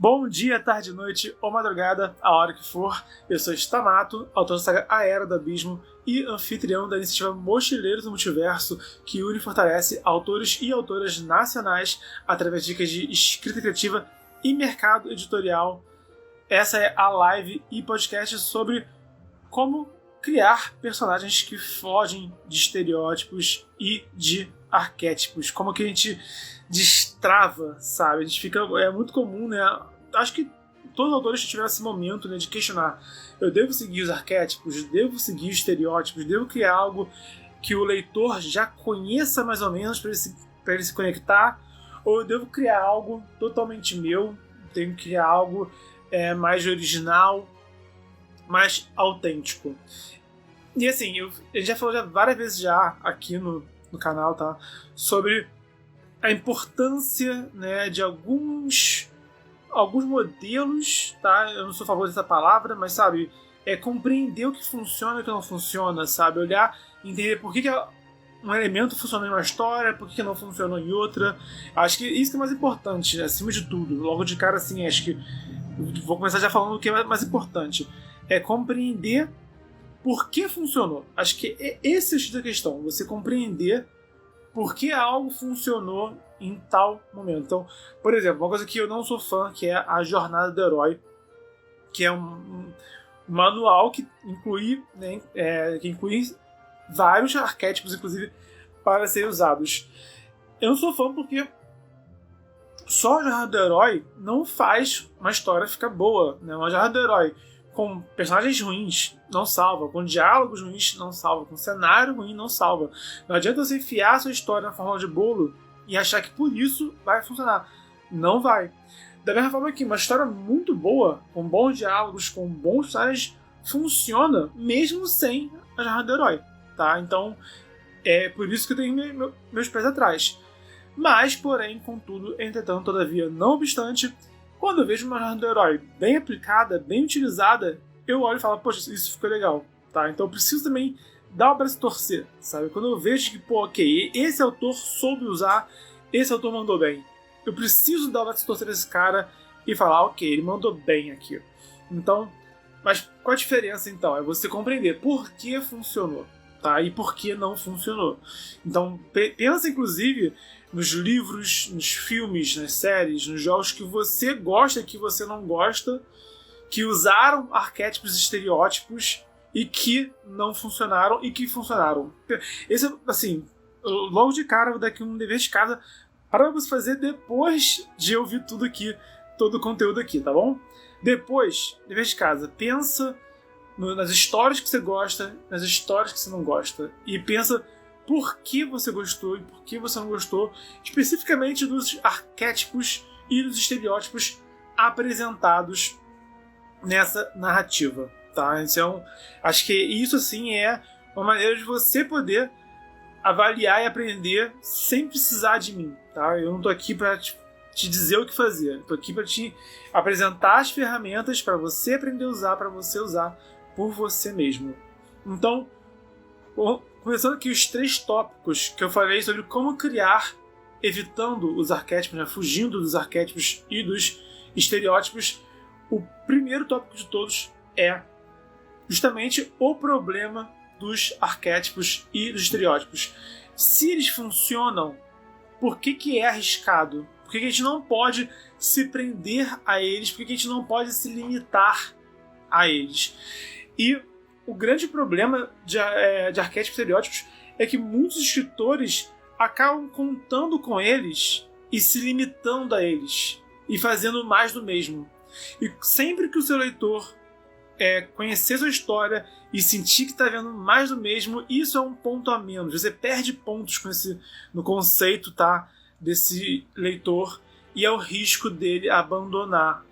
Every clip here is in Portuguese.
Bom dia, tarde, noite ou madrugada, a hora que for. Eu sou Stamato, autor da saga A Era do Abismo e anfitrião da iniciativa Mochileiros do Multiverso, que une e fortalece autores e autoras nacionais através de dicas de escrita criativa e mercado editorial. Essa é a live e podcast sobre como criar personagens que fogem de estereótipos e de arquétipos. Como que a gente destrava, sabe? A gente fica... É muito comum, né? Acho que todos os autores tiveram esse momento, né, de questionar. Eu devo seguir os arquétipos? Devo seguir os estereótipos? Devo criar algo que o leitor já conheça mais ou menos para ele se conectar? Ou eu devo criar algo totalmente meu? Tenho que criar algo mais original, mais autêntico. E assim, a gente já falou várias vezes já aqui no canal, tá? Sobre a importância, né, de alguns modelos, tá? Eu não sou a favor dessa palavra, mas sabe, compreender o que funciona e o que não funciona, sabe? Olhar, entender por que um elemento funcionou em uma história, por que não funcionou em outra. Acho que isso que é mais importante, acima de tudo. Logo de cara, assim, acho que vou começar já falando o que é mais importante. É compreender por que funcionou. Acho que esse é o X da questão. Você compreender por que algo funcionou em tal momento. Então, por exemplo, uma coisa que eu não sou fã, que é a Jornada do Herói, que é um manual que inclui, né, vários arquétipos, inclusive, para serem usados. Eu não sou fã porque só a Jornada do Herói não faz uma história ficar boa, né? Uma Jornada do Herói com personagens ruins não salva, com diálogos ruins não salva, com cenário ruim não salva. Não adianta você enfiar a sua história na forma de bolo e achar que por isso vai funcionar. Não vai. Da mesma forma que uma história muito boa, com bons diálogos, com bons personagens, funciona mesmo sem a Jornada do Herói, tá? Então, é por isso que eu tenho meus pés atrás. Mas, porém, contudo, entretanto, todavia, não obstante, quando eu vejo uma Jornada do Herói bem aplicada, bem utilizada, eu olho e falo, poxa, isso ficou legal, tá? Então eu preciso também dar o braço a torcer, sabe? Quando eu vejo que, pô, ok, esse autor soube usar, esse autor mandou bem. Eu preciso dar o braço a torcer desse cara e falar, ok, ele mandou bem aqui. Então, mas qual a diferença, então? É você compreender por que funcionou, tá? E por que não funcionou. Então, pensa, inclusive, nos livros, nos filmes, nas séries, nos jogos que você gosta e que você não gosta, que usaram arquétipos e estereótipos e que não funcionaram e que funcionaram. Esse, assim, logo de cara, vou dar aqui um dever de casa para você fazer depois de ouvir tudo aqui, todo o conteúdo aqui, tá bom? Depois, dever de casa, pensa nas histórias que você gosta, nas histórias que você não gosta, e pensa por que você gostou e por que você não gostou, especificamente dos arquétipos e dos estereótipos apresentados nessa narrativa, tá? Então, acho que isso, assim, é uma maneira de você poder avaliar e aprender sem precisar de mim, tá? Eu não tô aqui para te dizer o que fazer, eu tô aqui para te apresentar as ferramentas para você aprender a usar, para você usar por você mesmo. Então, começando aqui os 3 tópicos que eu falei sobre como criar evitando os arquétipos, né? Fugindo dos arquétipos e dos estereótipos. O primeiro tópico de todos é justamente o problema dos arquétipos e dos estereótipos. Se eles funcionam, por que é arriscado? Por que a gente não pode se prender a eles? Por que a gente não pode se limitar a eles? E o grande problema de arquétipos e estereótipos é que muitos escritores acabam contando com eles e se limitando a eles e fazendo mais do mesmo. E sempre que o seu leitor conhecer sua história e sentir que está vendo mais do mesmo, isso é um ponto a menos. Você perde pontos no conceito, tá, desse leitor, e é o risco dele abandonar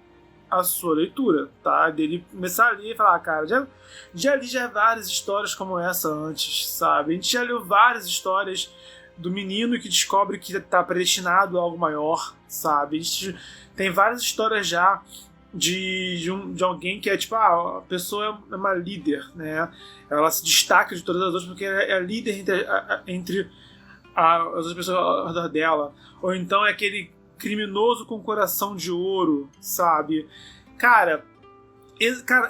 a sua leitura, tá? Dele começar a ler e falar, cara, já li várias histórias como essa antes, sabe? A gente já leu várias histórias do menino que descobre que está predestinado a algo maior, sabe? A gente tem várias histórias já de alguém que é tipo, a pessoa é uma líder, né? Ela se destaca de todas as outras porque é a líder entre as outras pessoas ao redor dela. Ou então é aquele criminoso com coração de ouro, sabe? Cara,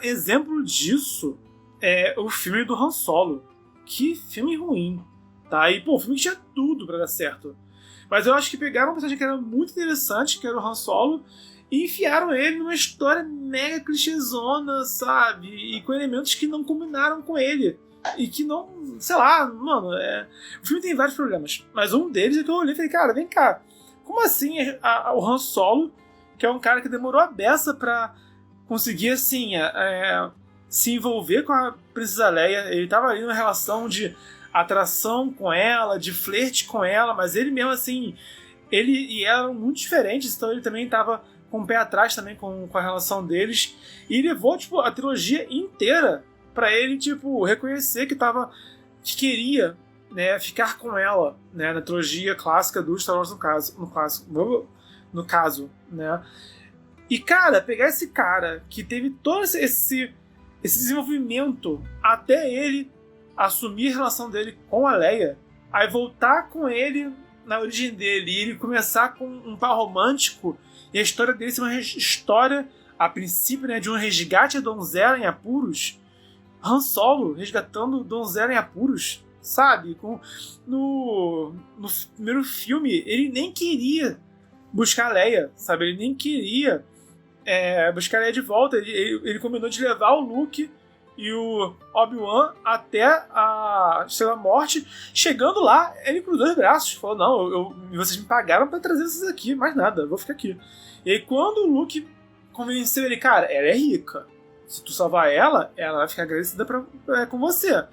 exemplo disso é o filme do Han Solo. Que filme ruim, tá? E, pô, o filme tinha tudo pra dar certo. Mas eu acho que pegaram uma personagem que era muito interessante, que era o Han Solo, e enfiaram ele numa história mega clichêzona, sabe? E com elementos que não combinaram com ele. E que não... Sei lá, mano... O filme tem vários problemas. Mas um deles é que eu olhei e falei, cara, vem cá. Como assim o Han Solo, que é um cara que demorou a beça pra conseguir, assim, se envolver com a Princesa Leia. Ele tava ali numa relação de atração com ela, de flerte com ela, mas ele mesmo, assim... Ele e ela eram muito diferentes, então ele também tava com o pé atrás também com a relação deles. E levou, tipo, a trilogia inteira pra ele, tipo, reconhecer que queria, né, ficar com ela, né, na trilogia clássica do Star Wars, no caso, né. E, cara, pegar esse cara que teve todo esse desenvolvimento até ele assumir a relação dele com a Leia, aí voltar com ele na origem dele e ele começar com um par romântico e a história dele ser uma história, a princípio, né, de um resgate a donzela em apuros. Han Solo resgatando donzela em apuros, sabe? No primeiro filme, ele nem queria buscar a Leia, sabe? Ele nem queria buscar a Leia de volta. Ele combinou de levar o Luke e o Obi-Wan até a Estrela da Morte. Chegando lá, ele cruzou os braços. Falou, não, vocês me pagaram pra trazer vocês aqui, mais nada, eu vou ficar aqui. E aí quando o Luke convenceu ele, cara, ela é rica. Se tu salvar ela vai ficar agradecida com você.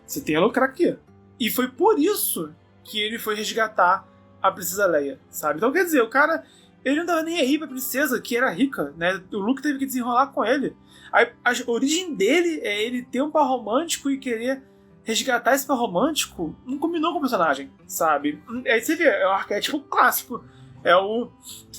Você tem a lucrar aqui. E foi por isso que ele foi resgatar a Princesa Leia, sabe? Então, quer dizer, o cara, ele não tava nem aí pra princesa, que era rica, né? O Luke teve que desenrolar com ele. A origem dele é ele ter um par romântico e querer resgatar esse par romântico. Não combinou com o personagem, sabe? Aí você vê, é o arquétipo clássico. É o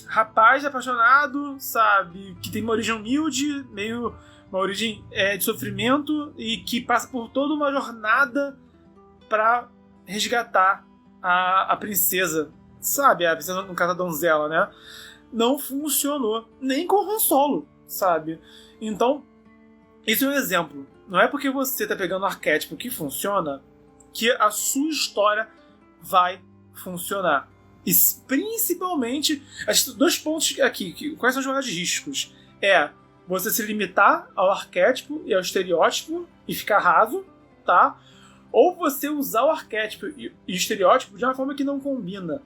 rapaz apaixonado, sabe? Que tem uma origem humilde, meio... uma origem de sofrimento e que passa por toda uma jornada pra resgatar a princesa, sabe? A princesa, no caso, a donzela, né? Não funcionou. Nem com o Han Solo, sabe? Então, isso é um exemplo. Não é porque você tá pegando um arquétipo que funciona que a sua história vai funcionar. E principalmente, dois pontos aqui. Quais são as jogadas de riscos? Você se limitar ao arquétipo e ao estereótipo e ficar raso, tá? Ou você usar o arquétipo e o estereótipo de uma forma que não combina.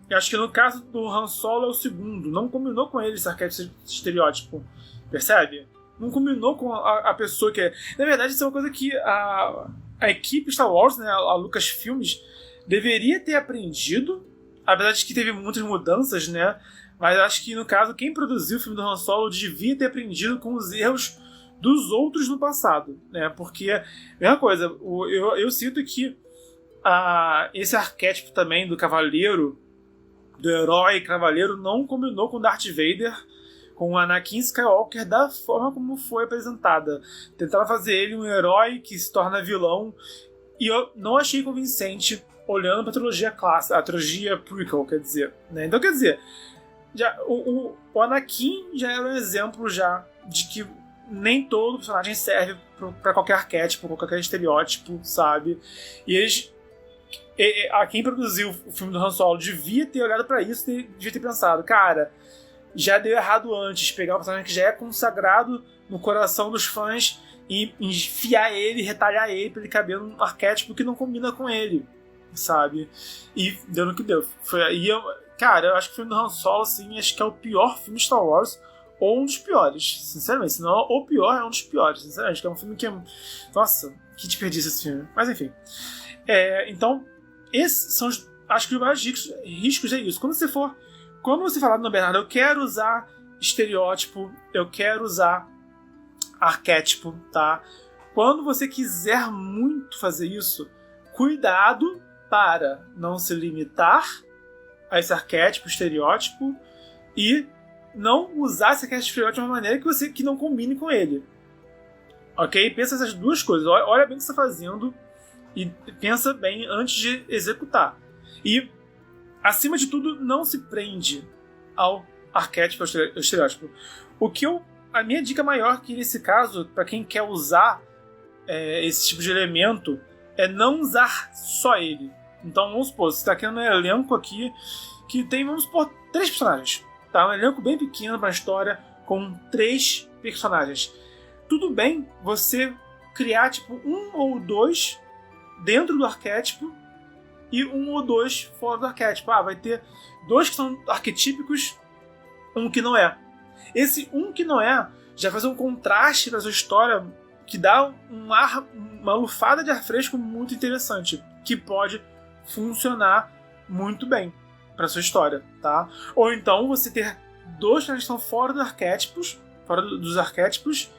Eu acho que no caso do Han Solo é o segundo. Não combinou com ele esse arquétipo e estereótipo. Percebe? Não combinou com a pessoa que é... Na verdade, isso é uma coisa que a equipe Star Wars, né, a Lucasfilmes, deveria ter aprendido. Apesar de que teve muitas mudanças, né? Mas acho que, no caso, quem produziu o filme do Han Solo devia ter aprendido com os erros dos outros no passado, né? Porque, mesma coisa, eu sinto que esse arquétipo também do cavaleiro, do herói cavaleiro, não combinou com Darth Vader, com o Anakin Skywalker da forma como foi apresentada. Tentaram fazer ele um herói que se torna vilão, e eu não achei convincente olhando para a trilogia clássica, a trilogia prequel, quer dizer, né? Então, quer dizer, o Anakin já era um exemplo já de que nem todo personagem serve para qualquer arquétipo, qualquer estereótipo, sabe? E quem produziu o filme do Han Solo devia ter olhado para isso, devia ter pensado, cara, já deu errado antes, pegar um personagem que já é consagrado no coração dos fãs e enfiar ele, retalhar ele para ele caber num arquétipo que não combina com ele, sabe? E deu no que deu. Cara, eu acho que o filme do Han Solo, assim, acho que é o pior filme de Star Wars, ou um dos piores, sinceramente. Se não o pior, é um dos piores, sinceramente. Que é um filme que é... Nossa, que desperdício esse filme. Mas, enfim. Então, esses são acho que os maiores riscos é isso. Quando você falar, não, Bernardo, eu quero usar estereótipo, eu quero usar arquétipo, tá? Quando você quiser muito fazer isso, cuidado para não se limitar a esse arquétipo, estereótipo, e não usar esse arquétipo, estereótipo de uma maneira que não combine com ele. Ok? Pensa essas duas coisas. Olha bem o que você está fazendo e pensa bem antes de executar. E, acima de tudo, não se prende ao arquétipo, ao estereótipo. A minha dica maior que nesse caso, para quem quer usar esse tipo de elemento, é não usar só ele. Então vamos supor, você está aqui no elenco aqui que tem, vamos supor, 3 personagens. Tá? Um elenco bem pequeno para a história, com 3 personagens. Tudo bem você criar tipo 1 ou 2 dentro do arquétipo e 1 ou 2 fora do arquétipo. Vai ter 2 que são arquetípicos, 1 que não é. Esse 1 que não é já faz um contraste para sua história que dá uma lufada de ar fresco muito interessante, que pode funcionar muito bem para sua história, tá? Ou então você ter 2 que estão fora dos arquétipos,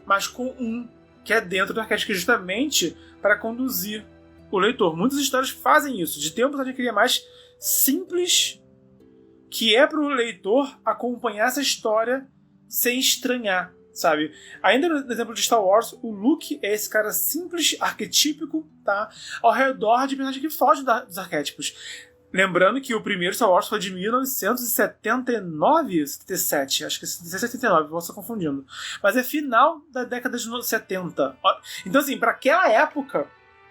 mas com 1 que é dentro do arquétipo, justamente para conduzir o leitor. Muitas histórias fazem isso, de ter um personagem que ele é mais simples, que é para o leitor acompanhar essa história sem estranhar, sabe? Ainda no exemplo de Star Wars, o Luke é esse cara simples, arquetípico, tá? Ao redor de personagem que foge dos arquétipos. Lembrando que o primeiro Star Wars foi de 1979, 77, acho que é 79, vou estar confundindo. Mas é final da década de 70. Então, assim, para aquela época,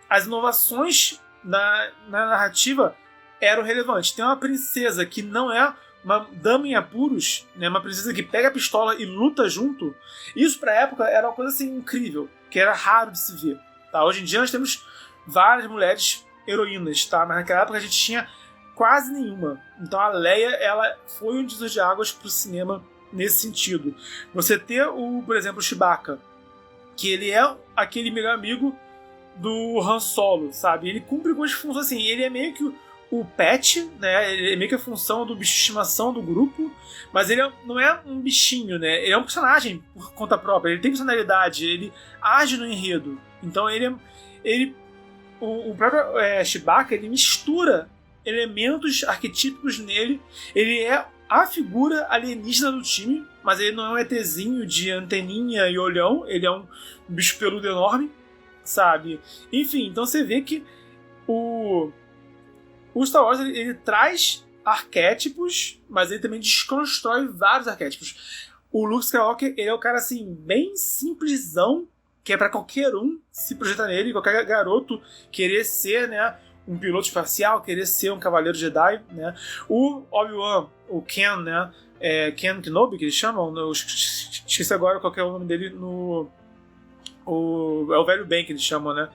as inovações na narrativa eram relevantes. Tem uma princesa que não é uma dama em apuros, né, uma princesa que pega a pistola e luta junto. Isso pra época era uma coisa assim incrível, que era raro de se ver. Tá? Hoje em dia nós temos várias mulheres heroínas, tá? Mas naquela época a gente tinha quase nenhuma. Então a Leia, ela foi um divisor de águas pro cinema nesse sentido. Você ter, por exemplo, o Chewbacca, que ele é aquele melhor amigo do Han Solo, sabe? Ele cumpre algumas funções assim, ele é meio que o pet, né? Ele é meio que a função do bicho de estimação do grupo, mas ele não é um bichinho, né? Ele é um personagem por conta própria, ele tem personalidade, ele age no enredo. Então o próprio Chewbacca, ele mistura elementos arquetípicos nele, ele é a figura alienígena do time, mas ele não é um ETzinho de anteninha e olhão, ele é um bicho peludo enorme, sabe? Enfim, então você vê que o Star Wars ele traz arquétipos, mas ele também desconstrói vários arquétipos. O Luke Skywalker, ele é o cara assim, bem simplesão, que é pra qualquer um se projetar nele, qualquer garoto querer ser, né, um piloto espacial, querer ser um cavaleiro Jedi, né. O Obi-Wan, o Ken, né, Ken Kenobi, que eles chamam, eu esqueci agora qual que é o nome dele é o Velho Ben que eles chamam, né.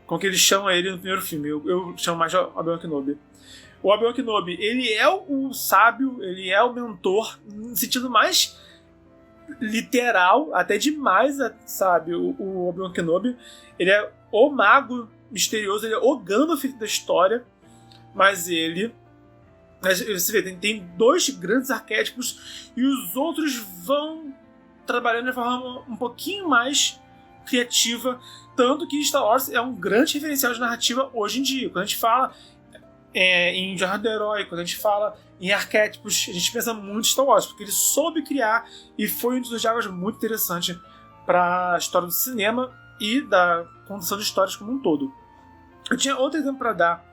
Como que eles chamam ele no primeiro filme. Eu chamo mais de Obi-Wan Kenobi. O Obi-Wan Kenobi, ele é o sábio, ele é o mentor, no sentido mais literal, até demais, sabe? O Obi-Wan Kenobi, ele é o mago misterioso, ele é o Gandalf da história, mas você vê, tem 2 grandes arquétipos e os outros vão trabalhando de forma um pouquinho mais criativa, tanto que Star Wars é um grande referencial de narrativa hoje em dia. Quando a gente fala em jornada do herói, quando a gente fala em arquétipos, a gente pensa muito em Star Wars, porque ele soube criar e foi um dos águas muito interessante para a história do cinema e da condução de histórias como um todo. Eu tinha outro exemplo para dar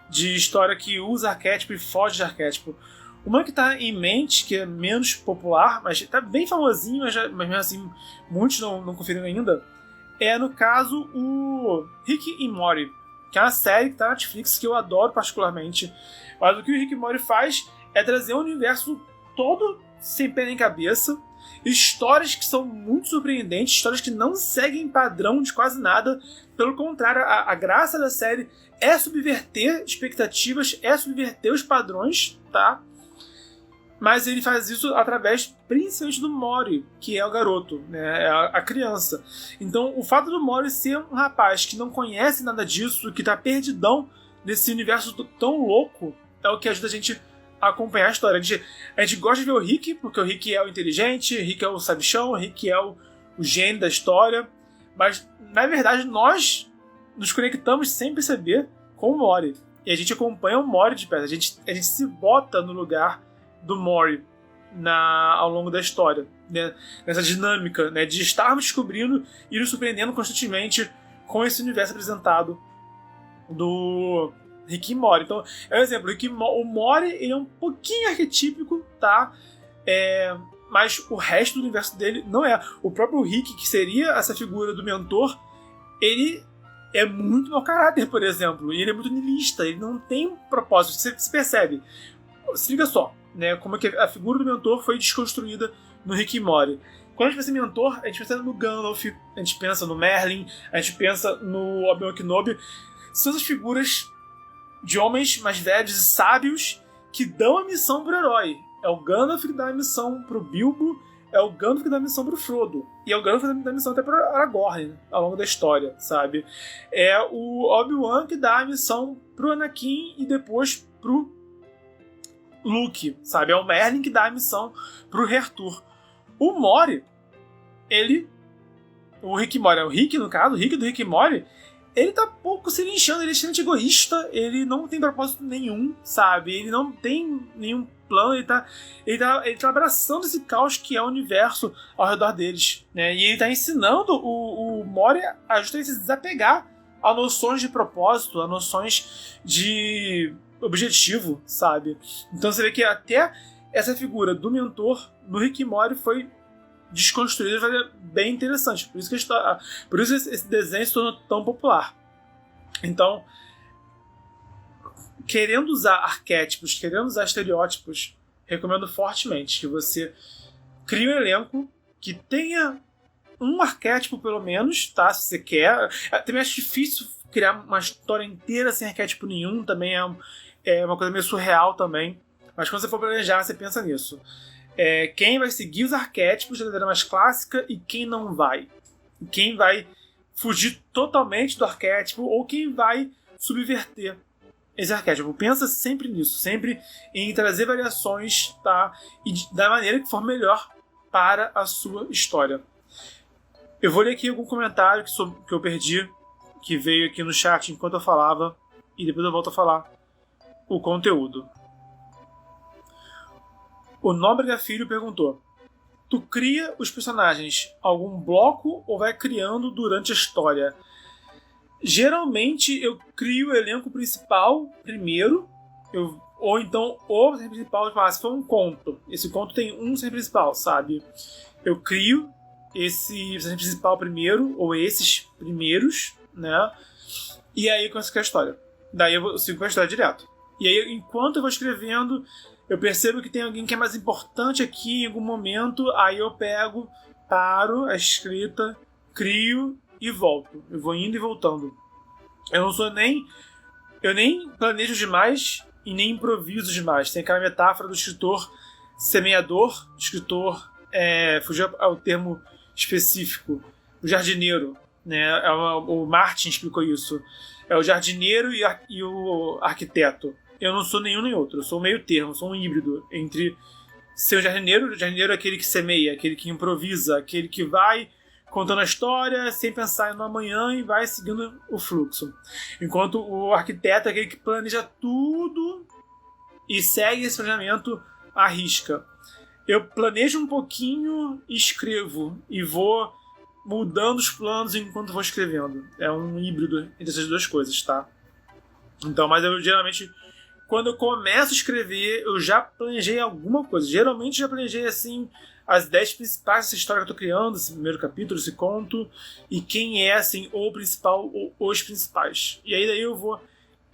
de história que usa arquétipo e foge de arquétipo. Uma que está em mente, que é menos popular, mas está bem famosinho, mas mesmo assim muitos não conferiram ainda, é, no caso, o Rick e Morty, que é uma série que está na Netflix, que eu adoro particularmente. Mas o que o Rick e Morty faz é trazer um universo todo sem pé nem cabeça, histórias que são muito surpreendentes, histórias que não seguem padrão de quase nada. Pelo contrário, a graça da série é subverter expectativas, é subverter os padrões, tá? Mas ele faz isso através, principalmente, do Mori, que é o garoto, né, a criança. Então, o fato do Mori ser um rapaz que não conhece nada disso, que tá perdidão nesse universo tão louco, é o que ajuda a gente a acompanhar a história. A gente gosta de ver o Rick, porque o Rick é o inteligente, o Rick é o sabichão, o Rick é o gênio da história. Mas, na verdade, nós nos conectamos sem perceber com o Mori. E a gente acompanha o Mori de perto. A gente se bota no lugar do Mori ao longo da história, né? Nessa dinâmica, né, de estarmos descobrindo e nos surpreendendo constantemente com esse universo apresentado do Rick e Morty. Então, é um exemplo. O Morty, ele é um pouquinho arquetípico, tá? Mas o resto do universo dele não é. O próprio Rick, que seria essa figura do mentor, ele é muito mau caráter, por exemplo. E ele é muito niilista, ele não tem propósito. Você se percebe. Se liga só, né? Como é que a figura do mentor foi desconstruída no Rick e Morty. Quando a gente pensa em mentor, a gente pensa no Gandalf, a gente pensa no Merlin, a gente pensa no Obi-Wan Kenobi. São essas figuras de homens mais velhos e sábios que dão a missão pro herói. É o Gandalf que dá a missão pro Bilbo, é o Gandalf que dá a missão pro Frodo. E é o Gandalf que dá a missão até pro Aragorn, ao longo da história, sabe? É o Obi-Wan que dá a missão pro Anakin e depois pro Luke, sabe? É o Merlin que dá a missão pro Rei Arthur. O Morty, o Rick e Morty, o Rick no caso, o Rick do Rick e Morty, ele tá pouco se lixando, ele é extremamente egoísta, ele não tem propósito nenhum, sabe? Ele não tem nenhum plano, ele tá abraçando esse caos que é o universo ao redor deles, né? E ele tá ensinando o Morty a justamente se desapegar a noções de propósito, a noções de objetivo, sabe? Então você vê que até essa figura do mentor no Rick e Morty foi desconstruída, vai ser bem interessante. Por isso esse desenho se tornou tão popular. Então, querendo usar arquétipos, querendo usar estereótipos, recomendo fortemente que você crie um elenco que tenha um arquétipo pelo menos, tá? Se você quer. Também acho difícil criar uma história inteira sem arquétipo nenhum, também é uma coisa meio surreal também. Mas quando você for planejar, você pensa nisso. Quem vai seguir os arquétipos da maneira mais clássica e quem não vai. Quem vai fugir totalmente do arquétipo ou quem vai subverter esse arquétipo. Pensa sempre nisso, sempre em trazer variações, tá? E da maneira que for melhor para a sua história. Eu vou ler aqui algum comentário que eu perdi, que veio aqui no chat enquanto eu falava, e depois eu volto a falar o conteúdo. O Nóbrega Filho perguntou: tu cria os personagens algum bloco ou vai criando durante a história? Geralmente eu crio o elenco principal primeiro, ou então o personagem principal, se for um conto, esse conto tem um personagem principal, sabe? Eu crio esse personagem principal primeiro, ou esses primeiros, né? E aí eu começo a história. Daí eu sigo com a história direto. E aí, enquanto eu vou escrevendo, eu percebo que tem alguém que é mais importante aqui em algum momento, aí eu paro a escrita, crio e volto. Eu vou indo e voltando. Eu nem planejo demais e nem improviso demais. Tem aquela metáfora do escritor semeador, do escritor, fugiu ao termo específico, o jardineiro, né? O Martin explicou isso. É o jardineiro e o arquiteto. Eu não sou nenhum nem outro, eu sou meio termo, eu sou um híbrido entre ser o jardineiro é aquele que semeia, aquele que improvisa, aquele que vai contando a história sem pensar no amanhã e vai seguindo o fluxo. Enquanto o arquiteto é aquele que planeja tudo e segue esse planejamento à risca. Eu planejo um pouquinho e escrevo, e vou mudando os planos enquanto vou escrevendo. É um híbrido entre essas duas coisas, tá? Então, mas eu geralmente, quando eu começo a escrever, eu já planejei alguma coisa. Geralmente já planejei, assim, as 10 principais dessa história que eu tô criando, esse primeiro capítulo, esse conto, e quem é, assim, o principal ou os principais. E aí daí eu vou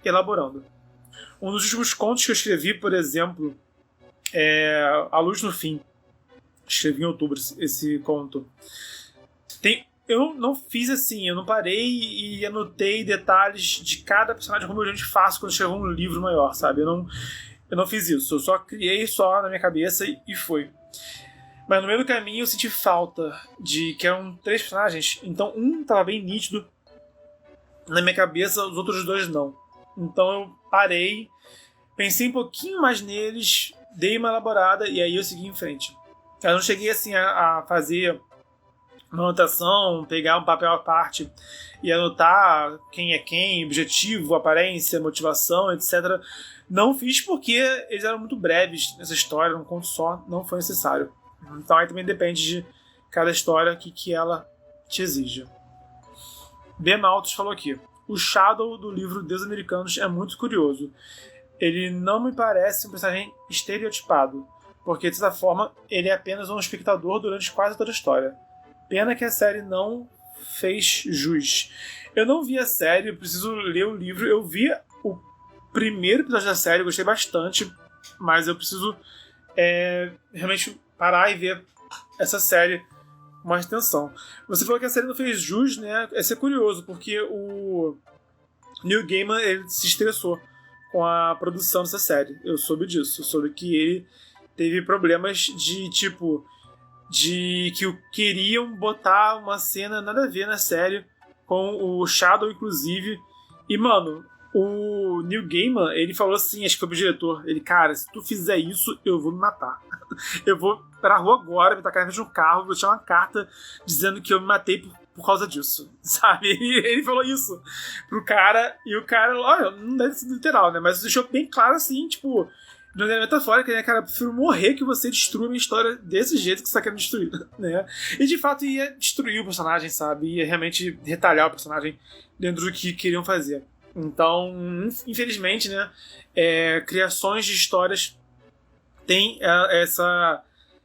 elaborando. Um dos últimos contos que eu escrevi, por exemplo, é A Luz no Fim. Escrevi em outubro esse conto. Eu não fiz assim, eu não parei e anotei detalhes de cada personagem como eu gente faço quando escrevo um livro maior, sabe? Eu não fiz isso, eu só criei na minha cabeça e foi. Mas no meio do caminho eu senti falta que eram 3 personagens, então um tava bem nítido na minha cabeça, os outros 2 não. Então eu parei, pensei um pouquinho mais neles, dei uma elaborada e aí eu segui em frente. Eu não cheguei assim a fazer uma anotação, pegar um papel à parte e anotar quem é quem, objetivo, aparência, motivação, etc. Não fiz porque eles eram muito breves nessa história, um conto só, não foi necessário. Então aí também depende de cada história que ela te exige. B. Maltos falou aqui: o Shadow do livro Deus Americanos é muito curioso. Ele não me parece um personagem estereotipado, porque de certa forma ele é apenas um espectador durante quase toda a história. Pena que a série não fez jus. Eu não vi a série, eu preciso ler o livro. Eu vi o primeiro episódio da série, eu gostei bastante, mas eu preciso realmente parar e ver essa série com mais atenção. Você falou que a série não fez jus, né? Isso é curioso, porque o Neil Gaiman ele se estressou com a produção dessa série. Eu soube disso. Eu soube que ele teve problemas de que queriam botar uma cena nada a ver na série, com o Shadow, inclusive. E, mano, o Neil Gaiman, ele falou assim, acho que foi pro diretor, ele, cara, se tu fizer isso, eu vou me matar. Eu vou pra rua agora, me tacar dentro de um carro, vou deixar uma carta dizendo que eu me matei por causa disso, sabe? Ele falou isso pro cara, e o cara, olha, não deve ser literal, né? Mas deixou bem claro assim, tipo, de maneira metafórica, né, cara? Eu prefiro morrer que você destrua a minha história desse jeito que você tá querendo destruir, né? E de fato ia destruir o personagem, sabe? Ia realmente retalhar o personagem dentro do que queriam fazer. Então, infelizmente, né, criações de histórias têm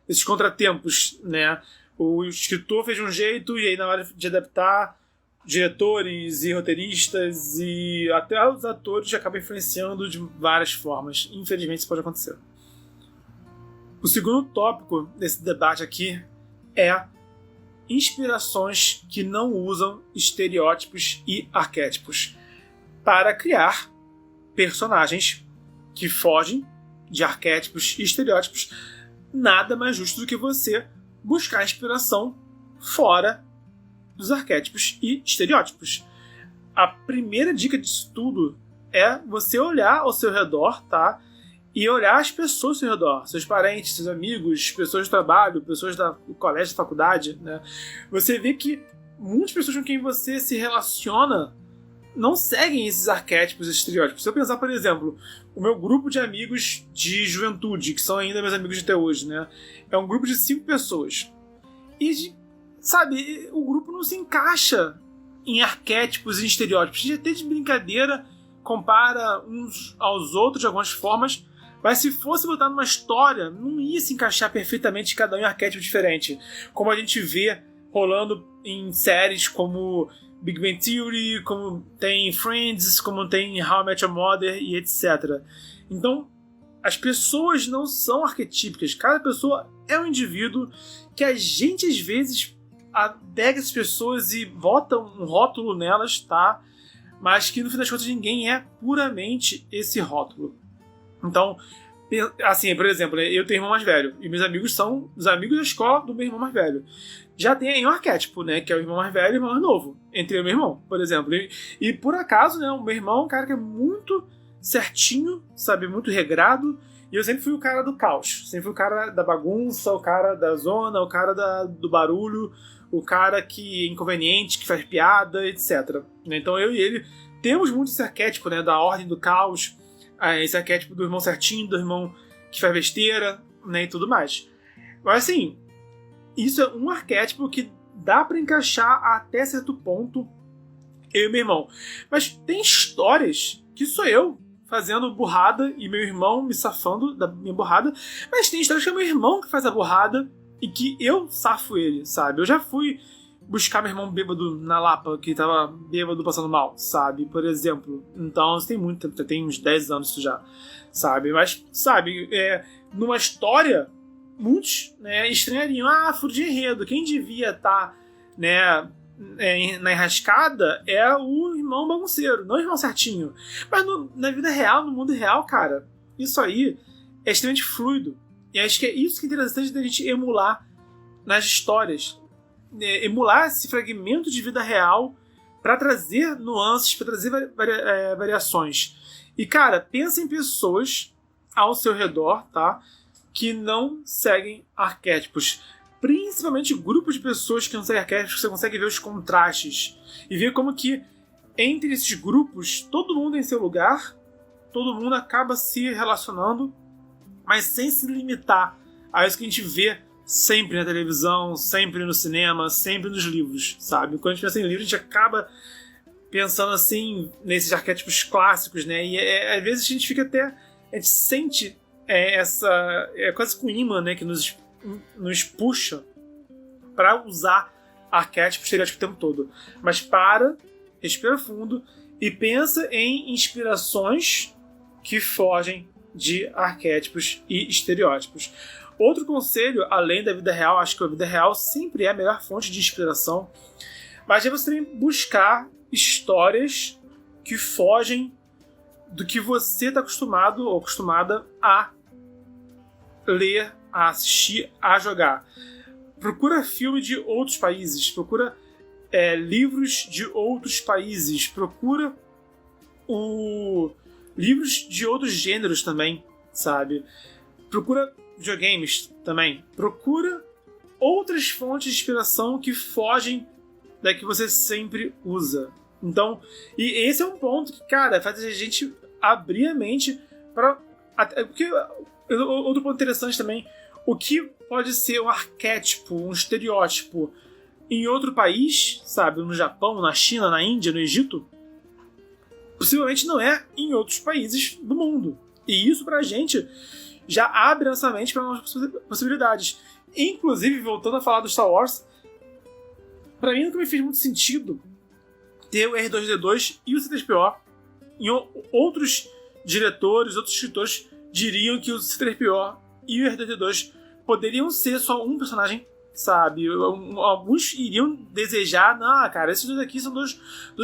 esses contratempos, né? O escritor fez de um jeito e aí na hora de adaptar, diretores e roteiristas e até os atores acabam influenciando de várias formas. Infelizmente isso pode acontecer. O segundo tópico desse debate aqui é inspirações que não usam estereótipos e arquétipos para criar personagens que fogem de arquétipos e estereótipos. Nada mais justo do que você buscar inspiração fora dos arquétipos e estereótipos. A primeira dica disso tudo é você olhar ao seu redor, tá? E olhar as pessoas ao seu redor, seus parentes, seus amigos, pessoas do trabalho, pessoas do colégio, da faculdade, né? Você vê que muitas pessoas com quem você se relaciona não seguem esses arquétipos e estereótipos. Se eu pensar, por exemplo, o meu grupo de amigos de juventude, que são ainda meus amigos de até hoje, né? É um grupo de 5 pessoas. E, sabe, o grupo não se encaixa em arquétipos e estereótipos. A gente até de brincadeira compara uns aos outros de algumas formas, mas se fosse botar numa história, não ia se encaixar perfeitamente cada um em um arquétipo diferente. Como a gente vê rolando em séries como Big Bang Theory, como tem Friends, como tem How I Met Your Mother e etc. Então, as pessoas não são arquetípicas. Cada pessoa é um indivíduo que a gente, às vezes, pega essas pessoas e bota um rótulo nelas, tá? Mas que, no fim das contas, ninguém é puramente esse rótulo. Então, assim, por exemplo, eu tenho irmão mais velho, e meus amigos são os amigos da escola do meu irmão mais velho. Já tem aí um arquétipo, né, que é o irmão mais velho e o irmão mais novo, entre eu e meu irmão, por exemplo. E por acaso, né, o meu irmão é um cara que é muito certinho, sabe, muito regrado, e eu sempre fui o cara do caos, sempre fui o cara da bagunça, o cara da zona, o cara do barulho, o cara que é inconveniente, que faz piada, etc. Então eu e ele temos muito esse arquétipo, né, da ordem do caos, esse arquétipo do irmão certinho, do irmão que faz besteira, né, e tudo mais. Mas assim, isso é um arquétipo que dá pra encaixar até certo ponto eu e meu irmão. Mas tem histórias que sou eu fazendo burrada e meu irmão me safando da minha burrada, mas tem histórias que é meu irmão que faz a burrada e que eu safo ele, sabe? Eu já fui buscar meu irmão bêbado na Lapa, que tava bêbado passando mal, sabe? Por exemplo. Então, isso tem muito tempo, tem uns 10 anos isso já, sabe? Mas, sabe, numa história, muitos, né, estranhariam, furo de enredo, quem devia estar, né, na enrascada é o irmão bagunceiro, não o irmão certinho. Mas na vida real, no mundo real, cara, isso aí é extremamente fluido. E acho que é isso que é interessante da gente emular nas histórias. Emular esse fragmento de vida real para trazer nuances, para trazer variações. E, cara, pensa em pessoas ao seu redor, tá? Que não seguem arquétipos. Principalmente grupos de pessoas que não seguem arquétipos, que você consegue ver os contrastes. E ver como que, entre esses grupos, todo mundo em seu lugar, todo mundo acaba se relacionando, mas sem se limitar a isso que a gente vê sempre na televisão, sempre no cinema, sempre nos livros, sabe? Quando a gente pensa em livros, a gente acaba pensando assim nesses arquétipos clássicos, né? E às vezes a gente fica até, a gente sente quase com imã, né, que nos puxa para usar arquétipos, estereótipos o tempo todo. Mas respira fundo e pensa em inspirações que fogem de arquétipos e estereótipos. Outro conselho, além da vida real, acho que a vida real sempre é a melhor fonte de inspiração, mas é você também buscar histórias que fogem do que você está acostumado ou acostumada a ler, a assistir, a jogar. Procura filme de outros países, procura livros de outros países, procura livros de outros gêneros também, sabe? Procura videogames também. Procura outras fontes de inspiração que fogem da que você sempre usa. Então, e esse é um ponto que, cara, faz a gente abrir a mente para... Porque, outro ponto interessante também, o que pode ser um arquétipo, um estereótipo em outro país, sabe? No Japão, na China, na Índia, no Egito, possivelmente não é em outros países do mundo. E isso pra gente já abre nossa mente para novas possibilidades. Inclusive, voltando a falar do Star Wars, pra mim nunca me fez muito sentido ter o R2-D2 e o C-3PO. E outros diretores, outros escritores diriam que o C-3PO e o R2-D2 poderiam ser só um personagem, sabe? Alguns iriam desejar, cara, esses dois aqui são dois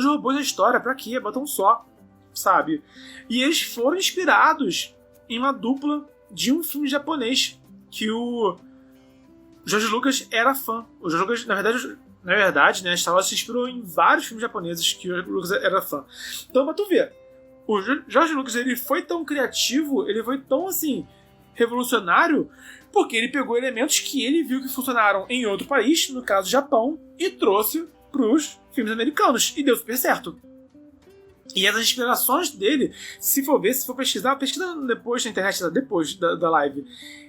robôs da história, pra quê? Bota um só, sabe? E eles foram inspirados em uma dupla de um filme japonês que o George Lucas era fã. O George Lucas, na verdade, né, Star Wars se inspirou em vários filmes japoneses que o George Lucas era fã. Então, pra tu ver, o George Lucas, ele foi tão criativo, ele foi tão, assim, revolucionário, porque ele pegou elementos que ele viu que funcionaram em outro país, no caso Japão, e trouxe pros filmes americanos, e deu super certo. E essas inspirações dele, se for pesquisar, pesquisa depois na internet, depois da live.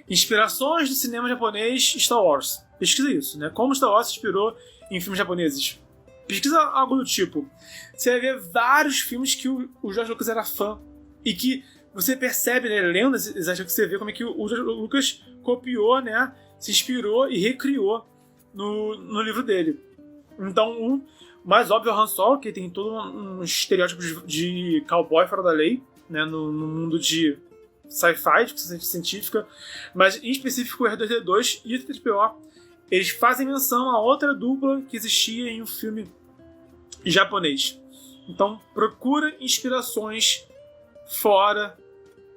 Inspirações do cinema japonês Star Wars. Pesquisa isso, né? Como Star Wars se inspirou em filmes japoneses. Pesquisa algo do tipo. Você vai ver vários filmes que o George Lucas era fã. E que você percebe, né, lendo esses artigos, que você vê como é que o George Lucas copiou, né, se inspirou e recriou no livro dele. Então, o mais óbvio é o Han Solo, que tem todo um estereótipo de cowboy fora da lei, né, no mundo de sci-fi, de ficção científica, mas em específico o R2-D2 e o C-3PO, eles fazem menção a outra dupla que existia em um filme japonês. Então, procura inspirações fora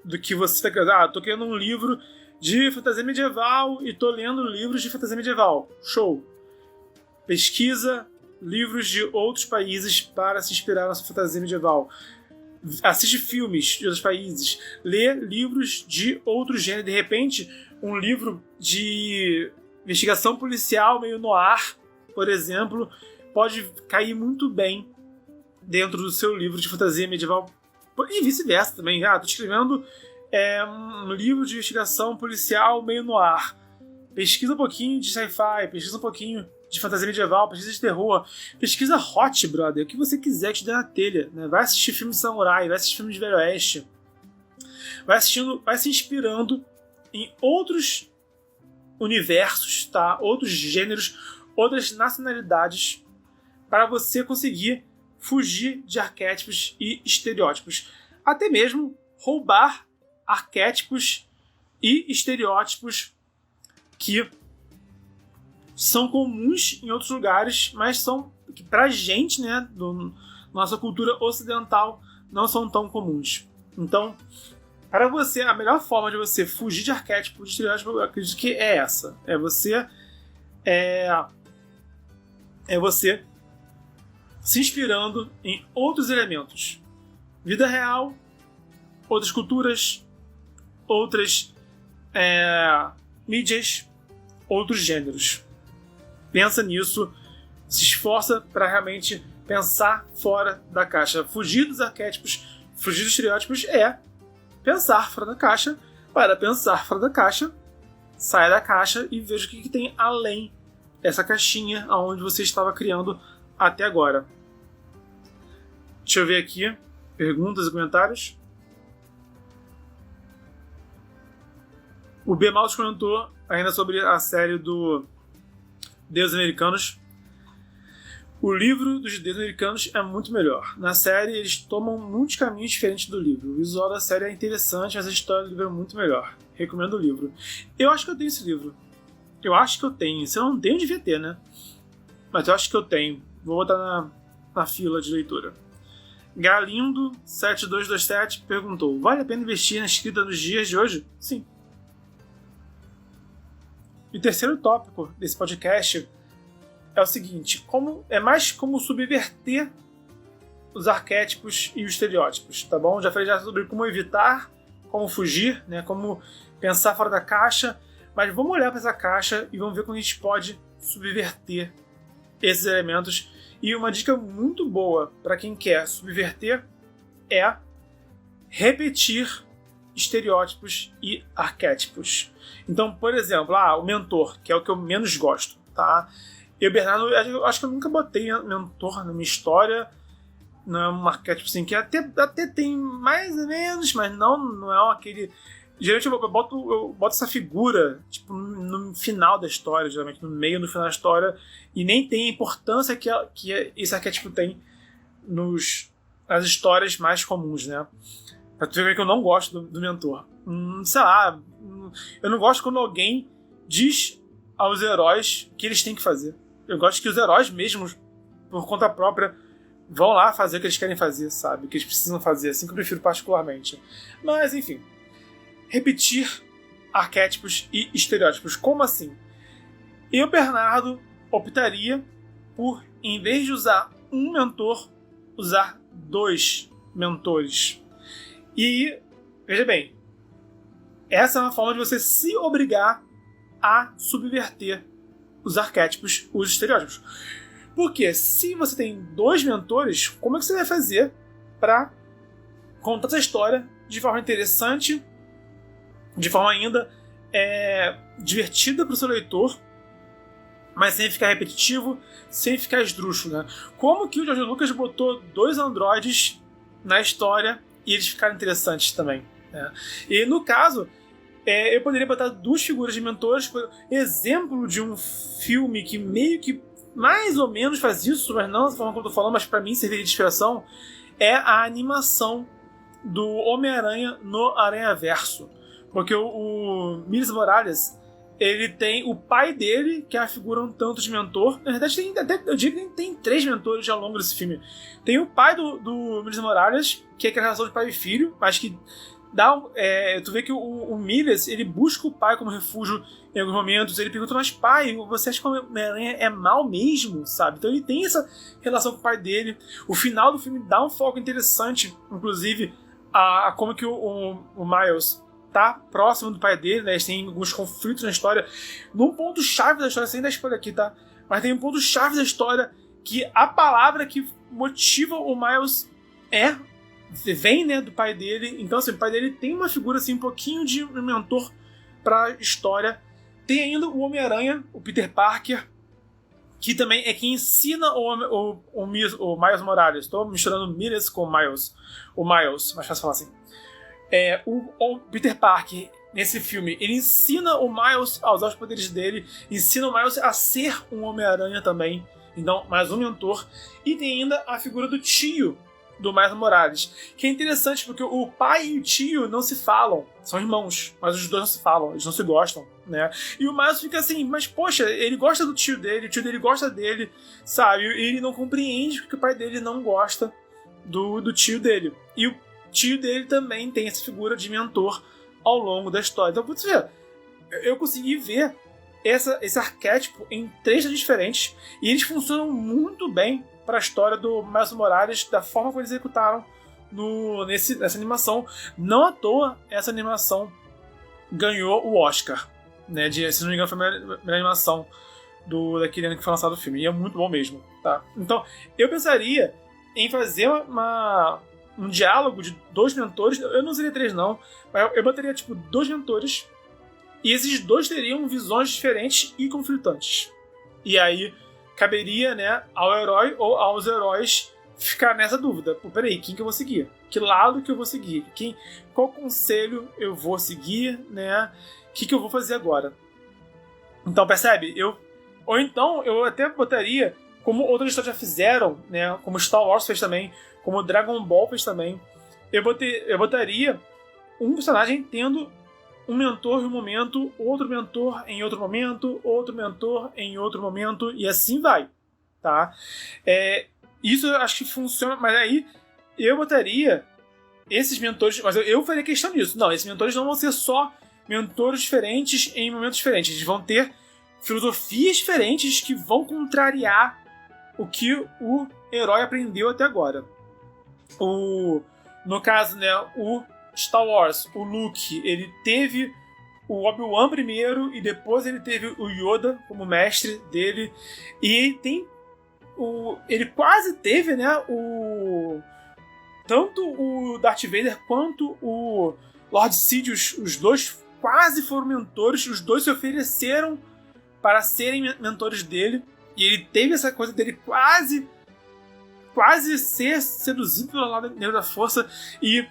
do que você está querendo. Tô querendo um livro de fantasia medieval e tô lendo livros de fantasia medieval. Show! Pesquisa livros de outros países para se inspirar na sua fantasia medieval. Assiste filmes de outros países. Lê livros de outro gênero. De repente, um livro de investigação policial meio noir, por exemplo, pode cair muito bem dentro do seu livro de fantasia medieval. E vice-versa também. Tô escrevendo um livro de investigação policial meio noir. Pesquisa um pouquinho de sci-fi, pesquisa um pouquinho de fantasia medieval, pesquisa de terror, pesquisa hot, brother, o que você quiser que te dê na telha, né? Vai assistir filme de samurai, vai assistir filme de velho oeste, vai se inspirando em outros universos, tá? Outros gêneros, outras nacionalidades, para você conseguir fugir de arquétipos e estereótipos. Até mesmo roubar arquétipos e estereótipos que são comuns em outros lugares, mas são, que pra gente, né, nossa cultura ocidental, não são tão comuns. Então, para você, a melhor forma de você fugir de arquétipo, de estereótipo, eu acredito que é essa. É você se inspirando em outros elementos. Vida real, outras culturas, outras mídias, outros gêneros. Pensa nisso, se esforça para realmente pensar fora da caixa. Fugir dos arquétipos, fugir dos estereótipos é pensar fora da caixa. Para pensar fora da caixa, saia da caixa e veja o que tem além dessa caixinha onde você estava criando até agora. Deixa eu ver aqui. Perguntas e comentários. O B. Maltes comentou ainda sobre a série do Deuses Americanos. O livro dos Deuses Americanos é muito melhor. Na série, eles tomam muitos caminhos diferentes do livro. O visual da série é interessante, mas a história do livro é muito melhor. Recomendo o livro. Eu acho que eu tenho esse livro. Eu acho que eu tenho. Se eu não tenho, devia ter, né? Mas eu acho que eu tenho. Vou botar na fila de leitura. Galindo7227 perguntou: vale a pena investir na escrita nos dias de hoje? Sim. E o terceiro tópico desse podcast é o seguinte: é mais como subverter os arquétipos e os estereótipos, tá bom? Já falei sobre como evitar, como fugir, né? Como pensar fora da caixa, mas vamos olhar para essa caixa e vamos ver como a gente pode subverter esses elementos. E uma dica muito boa para quem quer subverter é repetir estereótipos e arquétipos. Então, por exemplo, o mentor, que é o que eu menos gosto, tá? Eu, Bernardo, eu acho que eu nunca botei mentor na minha história. Não é um arquétipo assim, que até tem mais ou menos, mas não é aquele... Geralmente eu boto essa figura tipo, no final da história, geralmente no meio, no final da história, e nem tem a importância que esse arquétipo tem nas histórias mais comuns, né? Pra tu ver que eu não gosto do mentor. Sei lá, eu não gosto quando alguém diz aos heróis o que eles têm que fazer. Eu gosto que os heróis mesmos, por conta própria, vão lá fazer o que eles querem fazer, sabe? O que eles precisam fazer, assim que eu prefiro particularmente. Mas, enfim. Repetir arquétipos e estereótipos. Como assim? Eu, Bernardo, optaria por, em vez de usar um mentor, usar 2 mentores. E, veja bem, essa é uma forma de você se obrigar a subverter os arquétipos, os estereótipos. Porque se você tem 2 mentores, como é que você vai fazer para contar essa história de forma interessante, de forma ainda divertida para o seu leitor, mas sem ficar repetitivo, sem ficar esdrúxulo, né? Como que o George Lucas botou 2 androides na história e eles ficaram interessantes também, né? E no caso, eu poderia botar 2 figuras de mentores, por exemplo de um filme que meio que mais ou menos faz isso, mas não da forma como eu tô falando, mas para mim serviria de inspiração, é a animação do Homem-Aranha no Aranhaverso. Porque o Miles Morales, ele tem o pai dele, que é a figura um tanto de mentor. Na verdade, eu diria que tem 3 mentores ao longo desse filme. Tem o pai do Miles Morales, que é aquela relação de pai e filho, mas que dá tu vê que o Miles, ele busca o pai como refúgio em alguns momentos. Ele pergunta: mas pai, você acha que o Homem-Aranha é mal mesmo, sabe? Então ele tem essa relação com o pai dele. O final do filme dá um foco interessante, inclusive, a como que o Miles tá próximo do pai dele, né? Eles têm alguns conflitos na história. Num ponto-chave da história, sem dar spoiler aqui, tá? Mas tem um ponto-chave da história que a palavra que motiva o Miles vem, né, do pai dele. Então, assim, o pai dele tem uma figura, assim, um pouquinho de um mentor pra história. Tem ainda o Homem-Aranha, o Peter Parker, que também é quem ensina o Miles Morales. Estou misturando Miles com Miles. O Miles, mais fácil falar assim. O Peter Parker, nesse filme, ele ensina o Miles a usar os poderes dele, ensina o Miles a ser um Homem-Aranha também. Então, mais um mentor. E tem ainda a figura do tio do Miles Morales, que é interessante porque o pai e o tio não se falam, são irmãos, mas os dois não se falam, eles não se gostam, né? E o Miles fica assim, mas poxa, ele gosta do tio dele, o tio dele gosta dele, sabe? E ele não compreende porque o pai dele não gosta do tio dele. E o tio dele também tem essa figura de mentor ao longo da história. Então, você vê, eu consegui ver esse arquétipo em 3 diferentes, e eles funcionam muito bem para a história do Miles Morales, da forma como eles executaram nessa animação. Não à toa, essa animação ganhou o Oscar, né? Se não me engano, foi a melhor animação daquele ano que foi lançado o filme. E é muito bom mesmo, tá? Então, eu pensaria em fazer um diálogo de 2 mentores. Eu não usaria 3, não. Mas eu botaria, 2 mentores. E esses 2 teriam visões diferentes e conflitantes. E aí, caberia, né, ao herói ou aos heróis ficar nessa dúvida. Pô, peraí, quem que eu vou seguir? Que lado que eu vou seguir? Qual conselho eu vou seguir, né? O que eu vou fazer agora? Então, percebe? Ou então, eu até botaria, como outras histórias já fizeram, né? Como Star Wars fez também, como Dragon Ball fez também, eu botaria um personagem tendo um mentor em um momento, outro mentor em outro momento, outro mentor em outro momento, e assim vai, tá? Isso eu acho que funciona, mas aí eu botaria esses mentores, mas eu faria questão disso. Não, esses mentores não vão ser só mentores diferentes em momentos diferentes, eles vão ter filosofias diferentes que vão contrariar o que o herói aprendeu até agora. No caso, né, o Star Wars, o Luke, ele teve o Obi-Wan primeiro e depois ele teve o Yoda como mestre dele, e ele quase teve, né, tanto o Darth Vader quanto o Lord Sidious, os dois quase foram mentores, os dois se ofereceram para serem mentores dele, e ele teve essa coisa dele quase ser seduzido pelo lado negro da força, e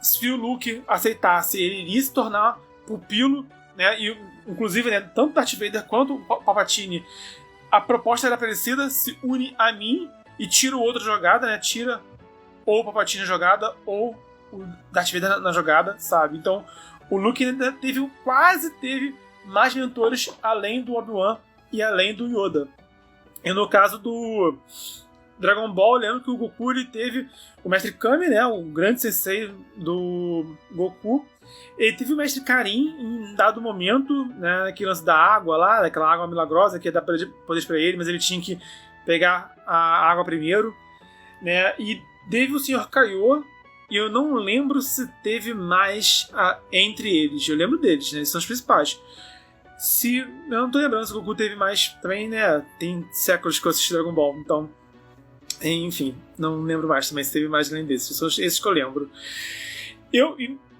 se o Luke aceitasse, ele iria se tornar pupilo, né? E inclusive, né, tanto Darth Vader quanto o Palpatine, a proposta era parecida: se une a mim e tira o outro jogada, né? Tira ou o Palpatine na jogada ou o Darth Vader na jogada, sabe? Então o Luke ainda quase teve mais mentores além do Obi-Wan e além do Yoda. E no caso do Dragon Ball, lembro que o Goku, ele teve o Mestre Kami, né, o grande sensei do Goku. Ele teve o Mestre Karin em dado momento, né, naquele lance da água lá, daquela água milagrosa que ia dar poderes pra ele, mas ele tinha que pegar a água primeiro, né, e teve o Sr. Kaiô, e eu não lembro se teve mais entre eles. Eu lembro deles, né, eles são os principais. Eu não tô lembrando se o Goku teve mais também, né, tem séculos que eu assisti Dragon Ball, então enfim, não lembro mais também se teve mais além desses. São esses que eu lembro.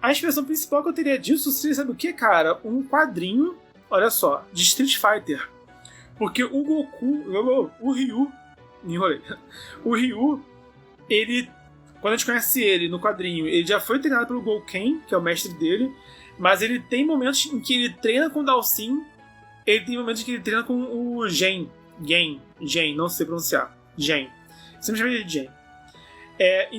A inspiração principal que eu teria disso seria, sabe o que, cara? Um quadrinho, olha só, de Street Fighter. Porque o Goku, o Ryu, me enrolei. O Ryu, ele, quando a gente conhece ele no quadrinho, ele já foi treinado pelo Gouken, que é o mestre dele, mas ele tem momentos em que ele treina com o Dalsin, ele tem momentos em que ele treina com o Gen, não sei pronunciar, Gen. Sempre chamei de Gen.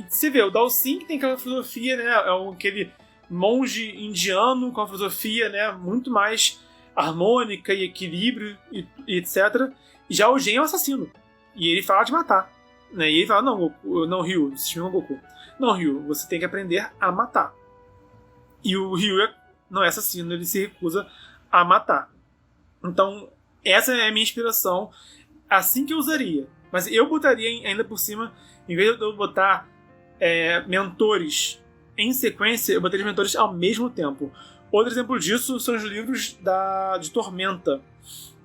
Você vê, o Dalsin tem aquela filosofia, né? É aquele monge indiano com a filosofia, né, muito mais harmônica e equilíbrio e etc. E já o Gen é um assassino. E ele fala de matar. Né? E ele fala, não, Ryu, se chama Goku. Não, Ryu, você tem que aprender a matar. E o Ryu não é assassino, ele se recusa a matar. Então, essa é a minha inspiração. Assim que eu usaria. Mas eu botaria ainda por cima, em vez de eu botar mentores em sequência, eu botaria mentores ao mesmo tempo. Outro exemplo disso são os livros de Tormenta,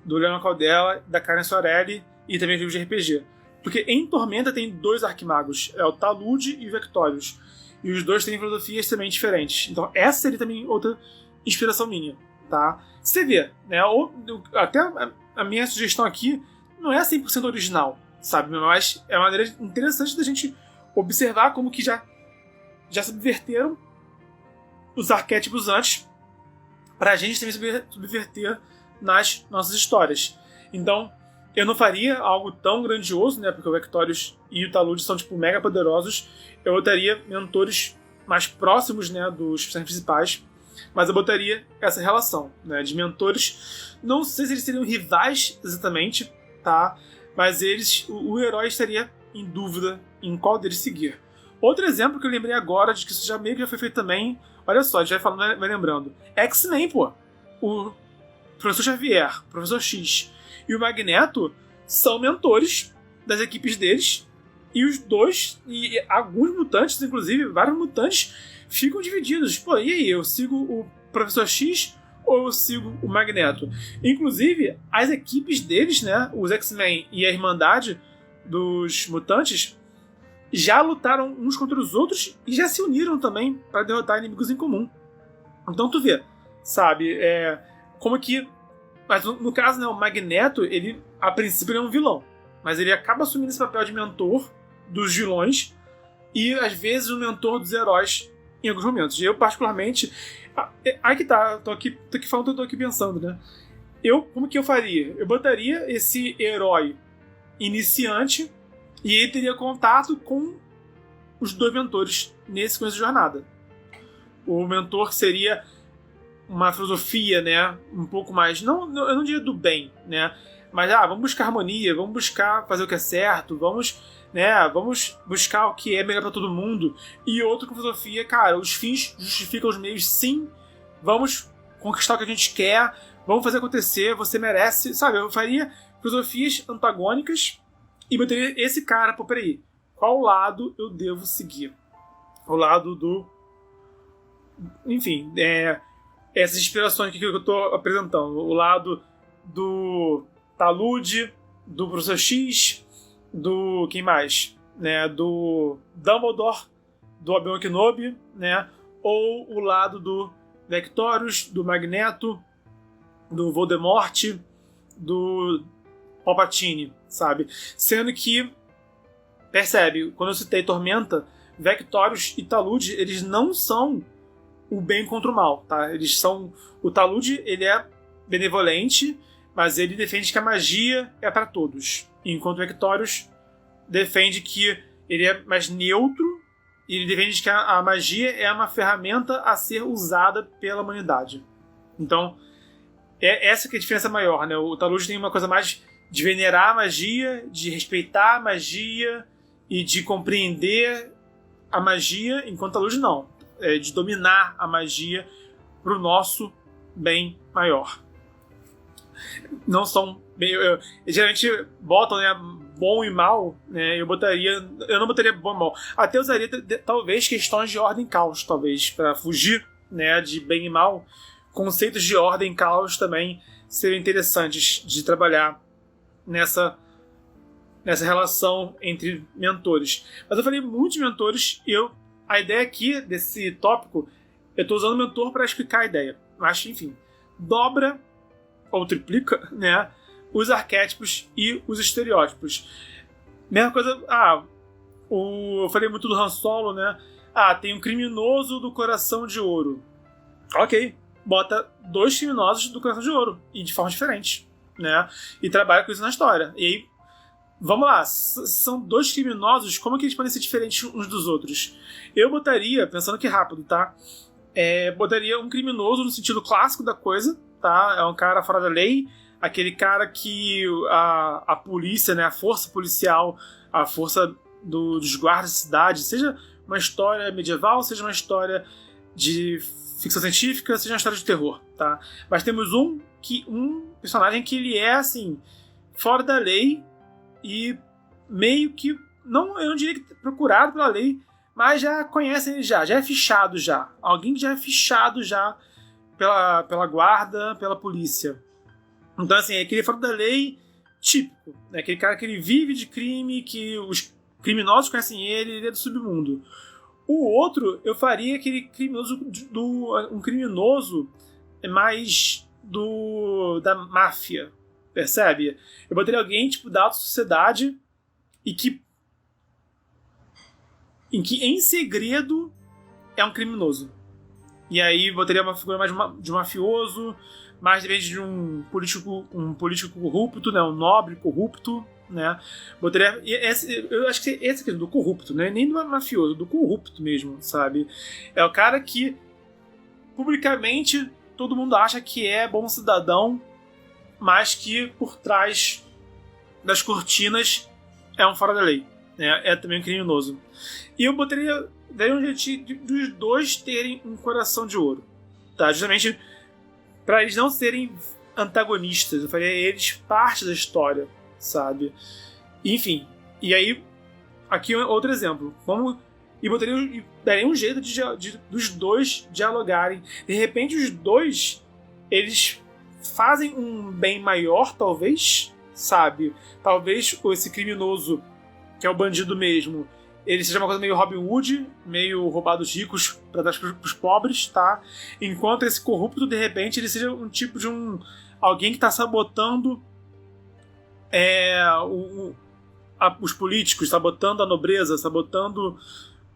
do Leonel Caldela, da Karen Sorelli, e também os livros de RPG. Porque em Tormenta tem 2 arquimagos, é o Talude e o Vectorius. E os dois têm filosofias também diferentes. Então essa seria também outra inspiração minha, tá? Você vê, né? Até a minha sugestão aqui não é 100% original, sabe? Mas é uma maneira interessante da gente observar como que já subverteram os arquétipos antes, pra gente também subverter nas nossas histórias. Então, eu não faria algo tão grandioso, né? Porque o Vectorius e o Talude são, tipo, mega poderosos. Eu botaria mentores mais próximos, né, dos personagens principais. Mas eu botaria essa relação, né, de mentores. Não sei se eles seriam rivais exatamente, tá? Mas o herói estaria em dúvida em qual deles seguir. Outro exemplo que eu lembrei agora, de que isso já meio que já foi feito também, olha só, a gente vai falando, vai lembrando. X-Men, pô. O Professor Xavier, o Professor X e o Magneto são mentores das equipes deles. E os dois, e alguns mutantes, inclusive, vários mutantes, ficam divididos. Pô, e aí, eu sigo o Professor X ou eu sigo o Magneto? Inclusive, as equipes deles, né, os X-Men e a Irmandade dos mutantes, já lutaram uns contra os outros e já se uniram também para derrotar inimigos em comum. Então tu vê, sabe, como que... Mas no caso, né, o Magneto, ele, a princípio, ele é um vilão. Mas ele acaba assumindo esse papel de mentor dos vilões e, às vezes, o mentor dos heróis em alguns momentos. Eu, particularmente... Aí que tá, tô aqui falando, tô aqui pensando, né? Como que eu faria? Eu botaria esse herói iniciante e ele teria contato com os dois mentores nesse começo de jornada. O mentor seria uma filosofia, né? Um pouco mais... eu não diria do bem, né? Mas, vamos buscar harmonia, vamos buscar fazer o que é certo, vamos buscar o que é melhor para todo mundo. E outro com filosofia, cara, os fins justificam os meios, sim. Vamos conquistar o que a gente quer, vamos fazer acontecer, você merece, sabe? Eu faria filosofias antagônicas e botaria esse cara, peraí, qual lado eu devo seguir? O lado do... Enfim, essas inspirações que eu estou apresentando. O lado do Talude, do Professor X, do... quem mais? Né? Do Dumbledore, do Obi-Wan Kenobi, né? Ou o lado do Vectorius, do Magneto, do Voldemort, do Palpatine, sabe? Sendo que, percebe, quando eu citei Tormenta, Vectorius e Talude, eles não são o bem contra o mal, tá? Eles são... O Talude, ele é benevolente, mas ele defende que a magia é para todos. Enquanto o Vectorius defende que ele é mais neutro e ele defende que a magia é uma ferramenta a ser usada pela humanidade. Então, essa que é a diferença maior, né? O Talude tem uma coisa mais de venerar a magia, de respeitar a magia e de compreender a magia, enquanto o Talude não. É de dominar a magia para o nosso bem maior. Não são... geralmente botam, né, bom e mal, né? Eu não botaria bom e mal. Até usaria talvez questões de ordem e caos, talvez, para fugir, né, de bem e mal. Conceitos de ordem e caos também seriam interessantes de trabalhar nessa relação entre mentores. Mas eu falei muito de mentores e a ideia aqui desse tópico, eu estou usando o mentor para explicar a ideia. Mas, enfim, dobra ou triplica, né, os arquétipos e os estereótipos. Mesma coisa, eu falei muito do Han Solo, né? Tem um criminoso do coração de ouro. Ok, bota 2 criminosos do coração de ouro, e de forma diferente, né? E trabalha com isso na história. E aí, vamos lá, são 2 criminosos, como que eles podem ser diferentes uns dos outros? Eu botaria, pensando aqui rápido, tá? Botaria um criminoso no sentido clássico da coisa, tá? É um cara fora da lei, aquele cara que a polícia, né, a força policial, a força dos guardas da cidade, seja uma história medieval, seja uma história de ficção científica, seja uma história de terror, tá? Mas temos um personagem que ele é, assim, fora da lei e meio que, eu não diria que procurado pela lei, mas já conhecem ele já é fichado já. Alguém que já é fichado já pela guarda, pela polícia. Então, assim, é aquele fora da lei típico, né? Aquele cara que ele vive de crime, que os criminosos conhecem ele é do submundo. O outro, eu faria aquele criminoso um criminoso mais da máfia, percebe? Eu botaria alguém, tipo, da alta sociedade em que em segredo é um criminoso. E aí botaria uma figura mais de um mafioso, mais de um político corrupto, né? Um nobre corrupto, né? Botaria... eu acho que esse aqui, do corrupto, né? Nem do mafioso, do corrupto mesmo, sabe? É o cara que publicamente todo mundo acha que é bom cidadão, mas que por trás das cortinas é um fora da lei, né? É também um criminoso. E eu daria um jeito dos dois terem um coração de ouro, tá? Justamente para eles não serem antagonistas. Eu faria eles parte da história, sabe? Enfim, e aí aqui outro exemplo. Daria um jeito dos dois dialogarem. De repente os dois eles fazem um bem maior, talvez, sabe? Talvez esse criminoso, que é o bandido mesmo, ele seja uma coisa meio Robin Hood, meio roubar dos ricos para dar pros pobres, tá? Enquanto esse corrupto, de repente, ele seja um tipo de alguém que está sabotando os políticos, sabotando a nobreza, sabotando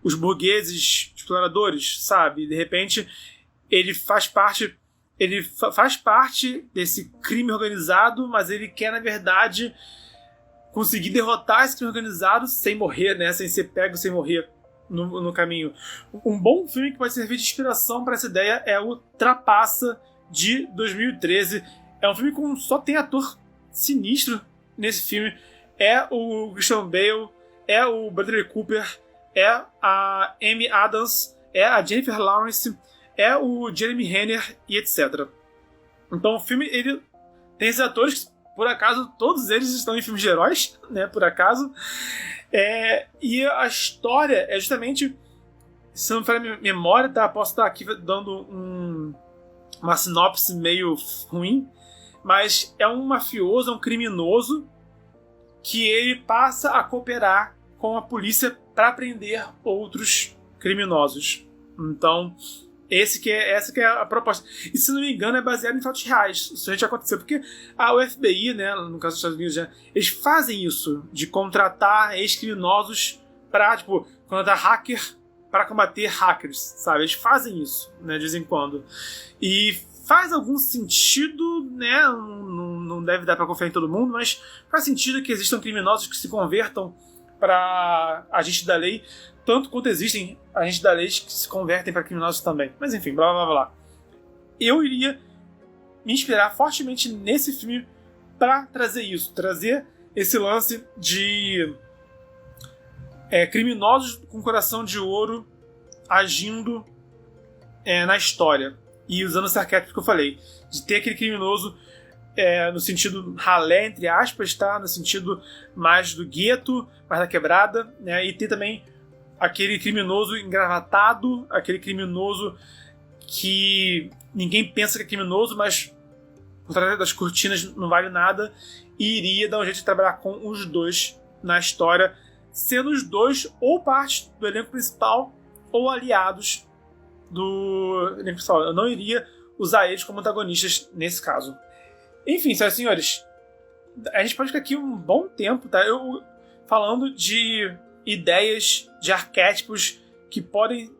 os burgueses exploradores, sabe? De repente, ele faz parte desse crime organizado, mas ele quer, na verdade, conseguir derrotar esse crime organizado sem morrer, né? Sem ser pego, sem morrer no caminho. Um bom filme que pode servir de inspiração para essa ideia é o Trapaça, de 2013. É um filme com só tem ator sinistro nesse filme. É o Christian Bale, é o Bradley Cooper, é a Amy Adams, é a Jennifer Lawrence, é o Jeremy Renner e etc. Então o filme, ele tem esses atores que, por acaso, todos eles estão em filmes de heróis, né, por acaso. E a história é justamente, se não me falha a memória, tá? Posso estar aqui dando uma sinopse meio ruim, mas é um mafioso, é um criminoso que ele passa a cooperar com a polícia para prender outros criminosos. Então, essa que é a proposta. E, se não me engano, é baseado em fatos reais. Isso já aconteceu, porque o FBI, né, no caso dos Estados Unidos, eles fazem isso, de contratar ex-criminosos para, tipo, contratar hacker para combater hackers, sabe? Eles fazem isso, né, de vez em quando. E faz algum sentido, né? Não deve dar para confiar em todo mundo, mas faz sentido que existam criminosos que se convertam para agentes da lei, tanto quanto existem agentes da lei que se convertem para criminosos também. Mas enfim, blá blá blá. Eu iria me inspirar fortemente nesse filme para trazer isso, trazer esse lance de criminosos com coração de ouro agindo na história. E usando esse arquétipo que eu falei, de ter aquele criminoso no sentido ralé, entre aspas, tá? No sentido mais do gueto, mais da quebrada, né? E ter também aquele criminoso engravatado, aquele criminoso que ninguém pensa que é criminoso, mas por trás das cortinas não vale nada, e iria dar um jeito de trabalhar com os dois na história, sendo os dois ou parte do elenco principal ou aliados do elenco principal. Eu não iria usar eles como antagonistas nesse caso. Enfim, senhoras e senhores, a gente pode ficar aqui um bom tempo, tá? Eu falando de ideias, de arquétipos que podem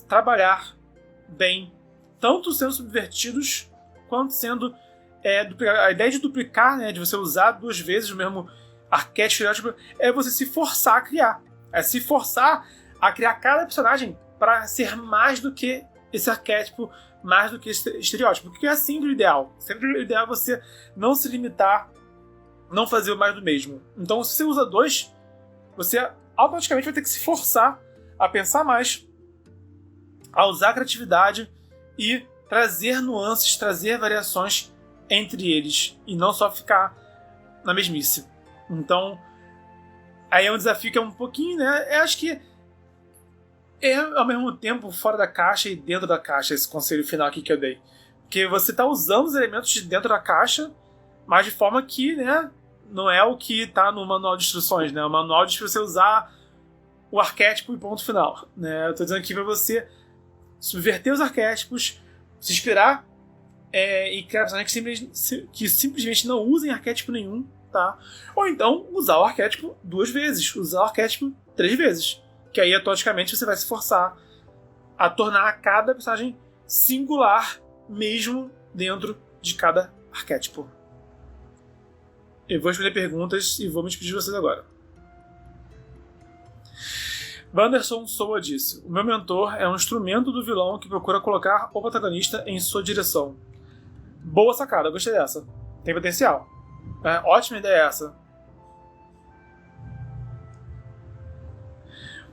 trabalhar bem, tanto sendo subvertidos, quanto sendo a ideia de duplicar, né, de você usar duas vezes o mesmo arquétipo, é você se forçar a criar. É se forçar a criar cada personagem para ser mais do que esse arquétipo, mais do que esse estereótipo. Porque é sempre o ideal. Sempre o ideal é você não se limitar, não fazer o mais do mesmo. Então, se você usa dois, você automaticamente vai ter que se forçar a pensar mais, a usar a criatividade e trazer nuances, trazer variações entre eles, e não só ficar na mesmice. Então, aí é um desafio que é um pouquinho, né? Eu acho que é ao mesmo tempo fora da caixa e dentro da caixa, esse conselho final aqui que eu dei. Porque você está usando os elementos de dentro da caixa, mas de forma que, né, não é o que está no manual de instruções, né? O manual diz para você usar o arquétipo e ponto final, né? Eu estou dizendo aqui para você subverter os arquétipos, se inspirar e criar personagens que simplesmente não usem arquétipo nenhum, tá? Ou então usar o arquétipo 2 vezes, usar o arquétipo 3 vezes. Que aí, automaticamente, você vai se forçar a tornar cada personagem singular, mesmo dentro de cada arquétipo. Eu vou escolher perguntas e vou me despedir de vocês agora. Wanderson Soa disse: o meu mentor é um instrumento do vilão que procura colocar o protagonista em sua direção. Boa sacada, gostei dessa. Tem potencial. Ótima ideia essa.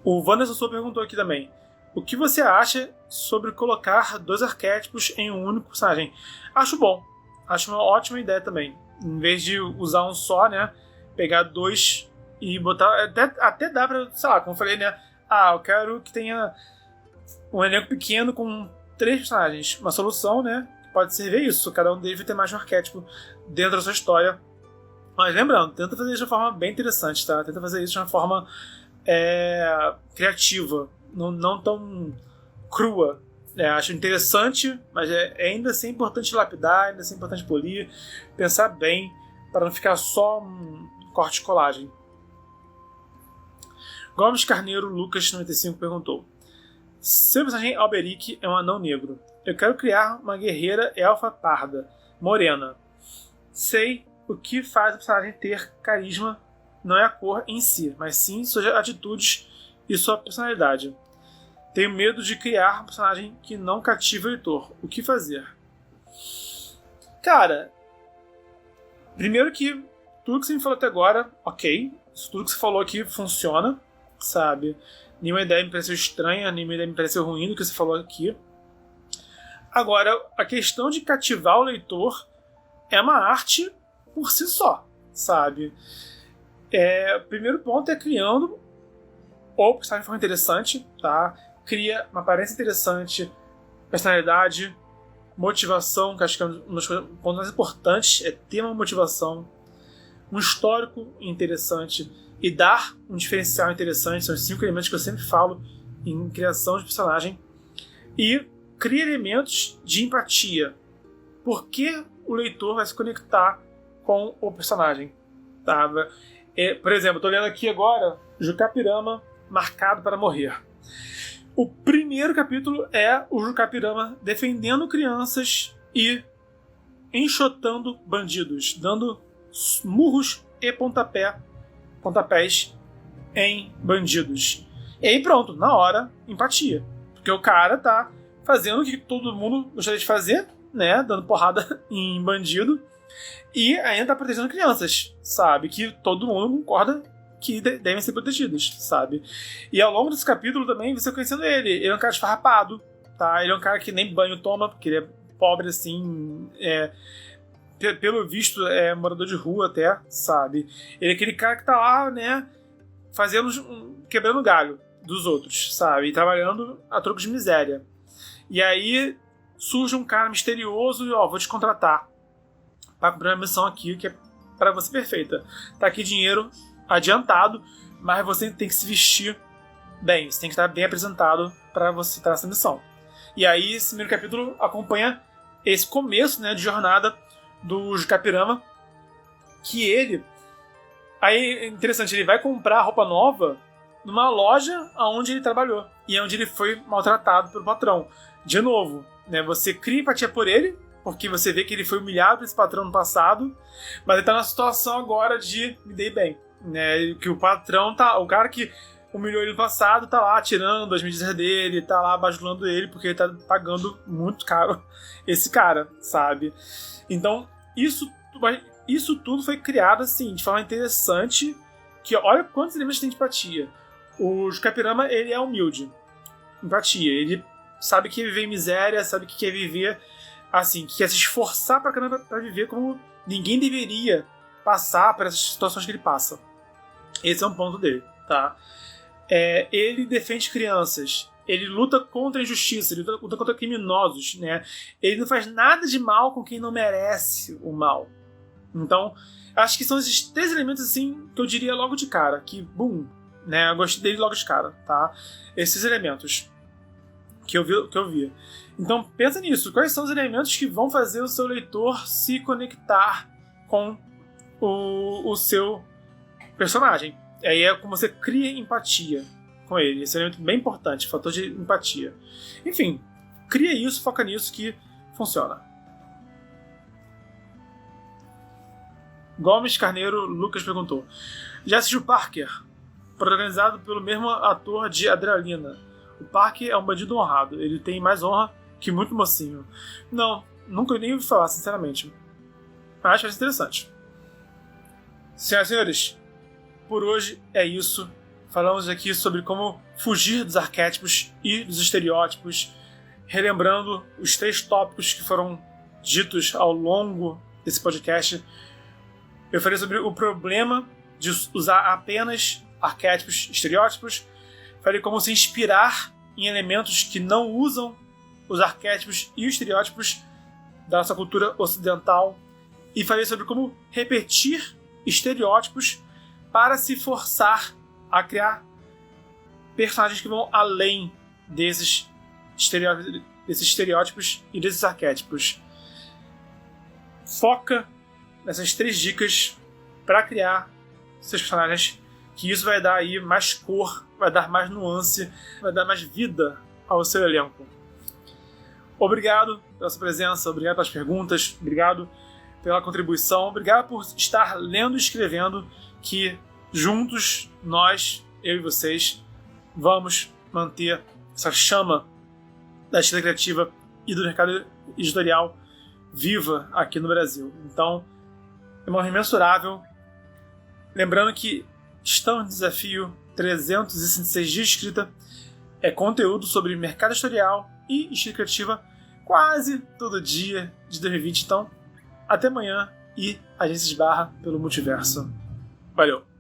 O Wanderson Soa perguntou aqui também: o que você acha sobre colocar 2 arquétipos em um único personagem? Acho bom. Acho uma ótima ideia também. Em vez de usar um só, né? Pegar 2 e botar... Até dá pra, sei lá, como eu falei, né? Eu quero que tenha um elenco pequeno com 3 personagens. Uma solução, né? Pode servir isso. Cada um deles vai ter mais de um arquétipo dentro da sua história. Mas lembrando, tenta fazer isso de uma forma bem interessante, tá? Tenta fazer isso de uma forma criativa. Não tão crua. Acho interessante, mas ainda assim é importante lapidar, ainda assim é importante polir, pensar bem, para não ficar só um corte e colagem. Gomes Carneiro Lucas 95 perguntou: seu personagem Alberic é um anão negro. Eu quero criar uma guerreira elfa parda, morena. Sei o que faz o personagem ter carisma não é a cor em si, mas sim suas atitudes e sua personalidade. Tenho medo de criar um personagem que não cativa o leitor. O que fazer? Cara, primeiro que tudo que você me falou até agora, ok. Tudo que você falou aqui funciona, sabe? Nenhuma ideia me pareceu estranha, nenhuma ideia me pareceu ruim do que você falou aqui. Agora, a questão de cativar o leitor é uma arte por si só, sabe? O primeiro ponto é criando ou personagem de forma interessante, tá? Cria uma aparência interessante, personalidade, motivação, que acho que é um dos pontos mais importantes, é ter uma motivação, um histórico interessante e dar um diferencial interessante. São os 5 elementos que eu sempre falo em criação de personagem. E cria elementos de empatia. Por que o leitor vai se conectar com o personagem? Tá? Por exemplo, estou lendo aqui agora Jucapirama Marcado para Morrer. O primeiro capítulo é o Jucapirama defendendo crianças e enxotando bandidos, dando murros e pontapés em bandidos. E aí pronto, na hora, empatia. Porque o cara tá fazendo o que todo mundo gostaria de fazer, né? Dando porrada em bandido. E ainda tá protegendo crianças, sabe? Que todo mundo concorda que devem ser protegidas, sabe? E ao longo desse capítulo também você conhecendo ele. Ele é um cara esfarrapado, tá? Ele é um cara que nem banho toma, porque ele é pobre assim, pelo visto é morador de rua até, sabe? Ele é aquele cara que tá lá, né, quebrando galho dos outros, sabe? E trabalhando a troco de miséria. E aí surge um cara misterioso e, vou te contratar para cumprir uma missão aqui que é para você perfeita. Tá aqui dinheiro adiantado, mas você tem que se vestir bem, você tem que estar bem apresentado para você estar nessa missão. E aí esse primeiro capítulo acompanha esse começo, né, de jornada do Jucapirama, que ele... Aí é interessante, ele vai comprar roupa nova numa loja onde ele trabalhou e onde ele foi maltratado pelo patrão. De novo, né, você cria empatia por ele, porque você vê que ele foi humilhado por esse patrão no passado, mas ele tá na situação agora de me dei bem, né, que o patrão tá... O cara que humilhou ele no passado tá lá tirando as medidas dele, tá lá bajulando ele, porque ele tá pagando muito caro esse cara, sabe? Então, isso tudo foi criado assim, de forma interessante, que olha quantos elementos tem de empatia. O Jucapirama, ele é humilde. Empatia. Ele sabe que viver em miséria, sabe que quer viver assim, que quer se esforçar pra caramba pra viver como ninguém deveria passar por essas situações que ele passa. Esse é um ponto dele, tá? Ele defende crianças. Ele luta contra a injustiça, ele luta contra criminosos, né? Ele não faz nada de mal com quem não merece o mal. Então, acho que são esses 3 elementos assim que eu diria logo de cara, que bum, né? Eu gostei dele logo de cara, tá? Esses elementos que eu vi. Então, pensa nisso. Quais são os elementos que vão fazer o seu leitor se conectar com o seu personagem? Aí é como você cria empatia com ele. Esse é um elemento bem importante, fator de empatia. Enfim, cria isso, foca nisso que funciona. Gomes Carneiro Lucas perguntou: já assistiu Parker? Protagonizado pelo mesmo ator de Adrenalina. O Parker é um bandido honrado. Ele tem mais honra que muito mocinho. Não, nunca nem ouvi falar, sinceramente. Mas acho que é interessante. Senhoras e senhores, por hoje é isso. Falamos aqui sobre como fugir dos arquétipos e dos estereótipos, relembrando os 3 tópicos que foram ditos ao longo desse podcast. Eu falei sobre o problema de usar apenas arquétipos, estereótipos. Falei como se inspirar em elementos que não usam os arquétipos e os estereótipos da nossa cultura ocidental. E falei sobre como repetir estereótipos para se forçar a criar personagens que vão além desses estereótipos e desses arquétipos. Foca nessas 3 dicas para criar seus personagens que isso vai dar aí mais cor, vai dar mais nuance, vai dar mais vida ao seu elenco. Obrigado pela sua presença, obrigado pelas perguntas, obrigado pela contribuição, obrigado por estar lendo e escrevendo, que juntos, nós, eu e vocês, vamos manter essa chama da escrita criativa e do mercado editorial viva aqui no Brasil. Então, é uma imensurável. Lembrando que estamos no desafio 366 dias de escrita. É conteúdo sobre mercado editorial e escrita criativa quase todo dia de 2020. Então, até amanhã e a gente se esbarra pelo multiverso. Valeu!